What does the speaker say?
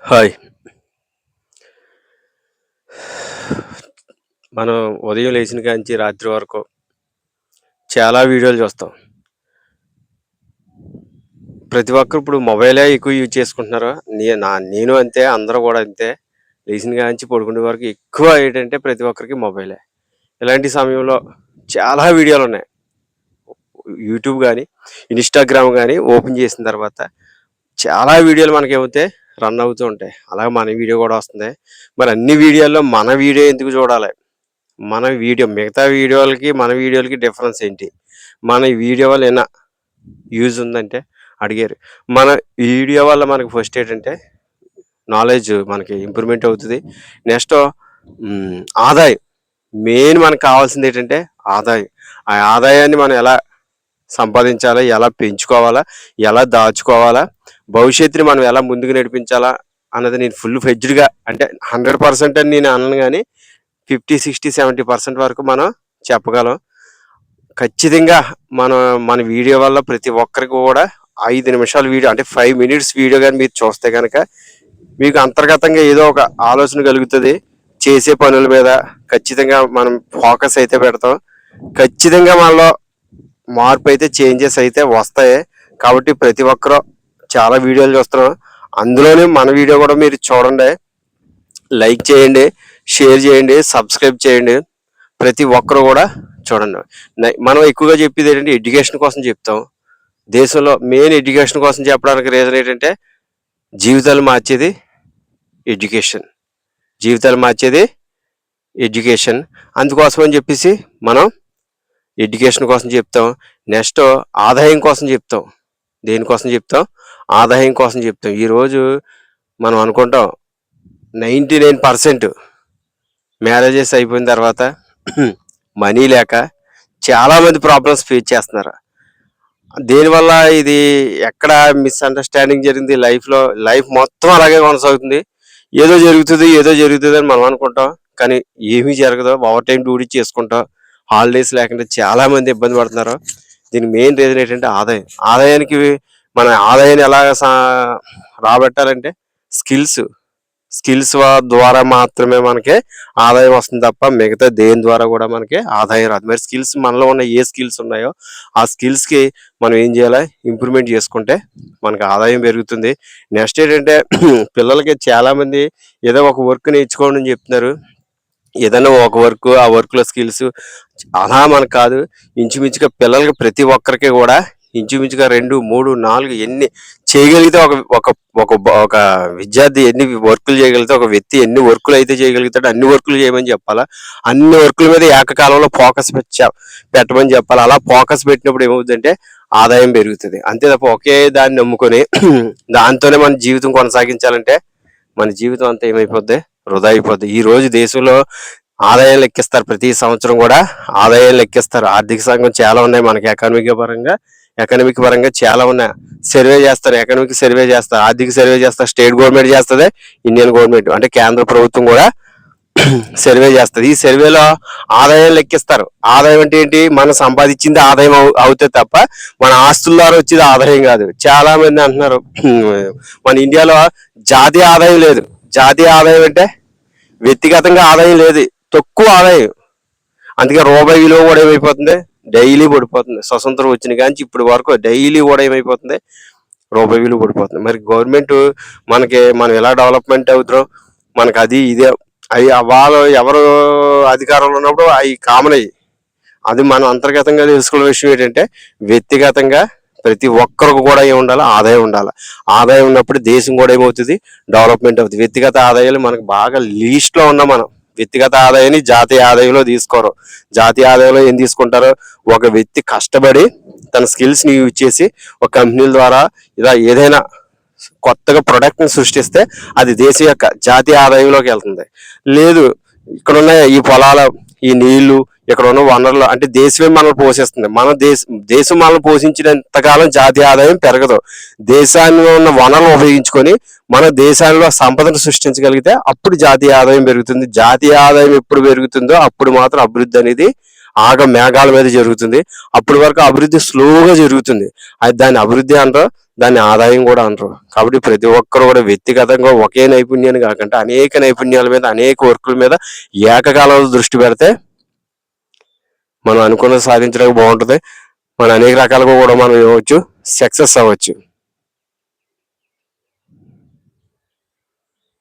Hi. మనం ఉదయం లేచిన కాంచి రాత్రి వరకు చాలా వీడియోలు చూస్తాం. ప్రతి ఒక్కరు ఇప్పుడు మొబైలే ఎక్కువ యూజ్ చేసుకుంటున్నారు. నేను అంతే, అందరూ కూడా అంతే. లేచిన కాంచి పడుకునే వరకు ఎక్కువ ఏంటంటే ప్రతి ఒక్కరికి మొబైలే. ఇలాంటి సమయంలో చాలా వీడియోలున్నాయి. యూట్యూబ్ గానీ, ఇన్‌స్టాగ్రామ్ గానీ ఓపెన్ చేసిన తర్వాత చాలా వీడియోలు మనకేమవుతాయి రన్ అవుతూ ఉంటాయి. అలాగే మన వీడియో కూడా వస్తుంది. మరి అన్ని వీడియోల్లో మన వీడియో ఎందుకు చూడాలి? మన వీడియో మిగతా వీడియోలకి, మన వీడియోలకి డిఫరెన్స్ ఏంటి? మన వీడియో వల్ల ఏమైనా యూజ్ ఉందంటే అడిగారు. మన వీడియో వల్ల మనకు ఫస్ట్ ఏంటంటే నాలెడ్జ్ మనకి ఇంప్రూవ్‌మెంట్ అవుతది. నెక్స్ట్ ఆదాయం. మెయిన్ మనకు కావాల్సింది ఏంటంటే ఆదాయం. ఆ ఆదాయాన్ని మనం ఎలా సంపాదించాలా? ఎలా పెంచుకోవాలా? ఎలా దాచుకోవాలా? భవిష్యత్తుని మనం ఎలా ముందుకు నడిపించాలా? అన్నది నేను ఫుల్ ఫ్లెడ్జ్డ్‌గా అంటే 100% అని నేను అనను గానీ 50, 60, 70% వరకు మనం చెప్పగలం. ఖచ్చితంగా మనం మన వీడియో వల్ల ప్రతి ఒక్కరికి కూడా 5 నిమిషాల వీడియో అంటే 5 మినిట్స్ వీడియో గాని మీరు చూస్తే గనక మీకు అంతర్గతంగా ఏదో ఒక ఆలోచన కలుగుతది. చేసే పనుల మీద ఖచ్చితంగా మనం ఫోకస్ అయితే పెడతాం. ఖచ్చితంగా మనలో మార్పు అయితే చేంజెస్ అయితే వస్తాయి. కాబట్టి ప్రతి ఒక్కరు చాలా వీడియోలు చూస్తున్నాం. అందులోనే మన వీడియో కూడా మీరు చూడండి. లైక్ చేయండి, షేర్ చేయండి, సబ్స్క్రైబ్ చేయండి. ప్రతి ఒక్కరు కూడా చూడండి. మనం ఎక్కువగా చెప్పేది ఏంటంటే ఎడ్యుకేషన్ కోసం చెప్తాం. దేశంలో మెయిన్ ఎడ్యుకేషన్ కోసం చెప్పడానికి రీజన్ ఏంటంటే జీవితాలు మార్చేది ఎడ్యుకేషన్. జీవితాలు మార్చేది ఎడ్యుకేషన్. అందుకోసం అని చెప్పేసి మనం ఎడ్యుకేషన్ కోసం చెప్తాం. నెక్స్ట్ ఆదాయం కోసం చెప్తాం. దేనికోసం చెప్తాం? ఆదాయం కోసం చెప్తాం. ఈరోజు మనం అనుకుంటాం 99% మ్యారేజెస్ అయిపోయిన తర్వాత మనీ లేక చాలామంది ప్రాబ్లమ్స్ ఫేస్ చేస్తున్నారు. దేనివల్ల ఇది ఎక్కడ మిస్అండర్స్టాండింగ్ జరిగింది లైఫ్లో? లైఫ్ మొత్తం అలాగే కొనసాగుతుంది. ఏదో జరుగుతుంది అని మనం అనుకుంటాం. కానీ ఏమీ జరగదు. ఓవర్ టైం డ్యూటీ చేసుకుంటాం. హాలిడేస్ లేకుండా చాలామంది ఇబ్బంది పడుతున్నారు. దీనికి మెయిన్ రీజన్ ఏంటంటే ఆదాయం. ఆదాయానికి మన ఆదాయాన్ని ఎలా రాబట్టాలంటే స్కిల్స్ స్కిల్స్ ద్వారా మాత్రమే మనకి ఆదాయం వస్తుంది తప్ప మిగతా దేని ద్వారా కూడా మనకి ఆదాయం రాదు. మరి స్కిల్స్ మనలో ఉన్న ఏ స్కిల్స్ ఉన్నాయో ఆ స్కిల్స్కి మనం ఏం చేయాలి? ఇంప్రూవ్మెంట్ చేసుకుంటే మనకి ఆదాయం పెరుగుతుంది. నెక్స్ట్ ఏంటంటే పిల్లలకి చాలామంది ఏదో ఒక వర్క్ నేర్చుకోండి అని చెప్తున్నారు. ఏదైనా ఒక వర్క్, ఆ వర్క్లో స్కిల్స్ అలా మనకు కాదు. ఇంచుమించుగా పిల్లలకి ప్రతి ఒక్కరికి కూడా ఇంచుమించుగా 2, 3, 4 ఎన్ని చేయగలిగితే ఒక ఒక ఒక ఒక విద్యార్థి ఎన్ని వర్కులు చేయగలిగితే, ఒక వ్యక్తి ఎన్ని వర్కులు అయితే చేయగలుగుతాడో అన్ని వర్కులు చేయమని చెప్పాలా. అన్ని వర్కుల మీద ఏకకాలంలో ఫోకస్ పెట్టమని చెప్పాలి. అలా ఫోకస్ పెట్టినప్పుడు ఏమవుతుందంటే ఆదాయం పెరుగుతుంది. అంతే తప్ప ఒకే దాన్ని నమ్ముకొని దాంతోనే మన జీవితం కొనసాగించాలంటే మన జీవితం అంతా ఏమైపోద్ది? వృధా అయిపోద్ది. ఈ రోజు దేశంలో ఆదాయం లెక్కిస్తారు. ప్రతి సంవత్సరం కూడా ఆదాయం లెక్కిస్తారు. ఆర్థిక సంఘం చాలా ఉన్నాయి మనకి. ఎకనామిక్ పరంగా చాలా ఉన్నాయి. సర్వే చేస్తారు, ఎకనామిక్ సర్వే చేస్తారు, ఆర్థిక సర్వే చేస్తారు. స్టేట్ గవర్నమెంట్ చేస్తుంది, ఇండియన్ గవర్నమెంట్ అంటే కేంద్ర ప్రభుత్వం కూడా సర్వే చేస్తుంది. ఈ సర్వేలో ఆదాయం లెక్కిస్తారు. ఆదాయం అంటే ఏంటి? మనం సంపాదించింది ఆదాయం అవుతుంది తప్ప మన ఆస్తుల ద్వారా వచ్చేది ఆదాయం కాదు. చాలా మంది అంటున్నారు మన ఇండియాలో జాతీయ ఆదాయం లేదు. జాతీయ ఆదాయం అంటే వ్యక్తిగతంగా ఆదాయం లేదు, తక్కువ ఆదాయం. అందుకే రూపాయి విలువ కూడా ఏమైపోతుంది? డైలీ పడిపోతుంది. స్వతంత్రం వచ్చిన కానీ ఇప్పటి వరకు డైలీ కూడా ఏమైపోతుంది? రూపాయి విలువ పడిపోతుంది. మరి గవర్నమెంట్ మనం ఎలా డెవలప్మెంట్ అవుతారో మనకు అది ఇదే అవి వాళ్ళు ఎవరు అధికారంలో ఉన్నప్పుడు అవి కామన్ అయ్యి. అది మనం అంతర్గతంగా తెలుసుకునే విషయం ఏంటంటే వ్యక్తిగతంగా ప్రతి ఒక్కరికి కూడా ఏమి ఉండాలి? ఆదాయం ఉండాలి. ఆదాయం ఉన్నప్పుడు దేశం కూడా ఏమవుతుంది? డెవలప్మెంట్ అవుతుంది. వ్యక్తిగత ఆదాయాలు మనకు బాగా లీస్ట్లో ఉన్నాం మనం. వ్యక్తిగత ఆదాయాన్ని జాతీయ ఆదాయంలో తీసుకోరు. జాతీయ ఆదాయంలో ఏం తీసుకుంటారు? ఒక వ్యక్తి కష్టపడి తన స్కిల్స్ని యూజ్ చేసి ఒక కంపెనీల ద్వారా ఇలా ఏదైనా కొత్తగా ప్రొడక్ట్ని సృష్టిస్తే అది దేశం యొక్క జాతీయ ఆదాయంలోకి వెళ్తుంది. లేదు, ఇక్కడున్న ఈ పొలాలు, ఈ నీళ్లు, ఇక్కడ ఉన్న వనరులు అంటే దేశమే మనల్ని పోషిస్తుంది. దేశం మనల్ని పోషించినంతకాలం జాతీయ ఆదాయం పెరగదు. దేశాన్ని ఉన్న వనరులు ఉపయోగించుకొని మన దేశాల్లో సంపదను సృష్టించగలిగితే అప్పుడు జాతీయ ఆదాయం పెరుగుతుంది. జాతీయ ఆదాయం ఎప్పుడు పెరుగుతుందో అప్పుడు మాత్రం అభివృద్ధి అనేది ఆగ మేఘాల మీద జరుగుతుంది. అప్పటి వరకు అభివృద్ధి స్లోగా జరుగుతుంది. అది దాన్ని అభివృద్ధి అనరు, దాన్ని ఆదాయం కూడా అనరు. కాబట్టి ప్రతి ఒక్కరు కూడా వ్యక్తిగతంగా ఒకే నైపుణ్యాన్ని కాకుండా అనేక నైపుణ్యాల మీద, అనేక వర్కుల మీద ఏకకాలంలో దృష్టి పెడితే మనం అనుకున్నది సాధించడానికి బాగుంటుంది. మనం అనేక రకాలుగా కూడా మనం ఇవ్వచ్చు, సక్సెస్ అవ్వచ్చు.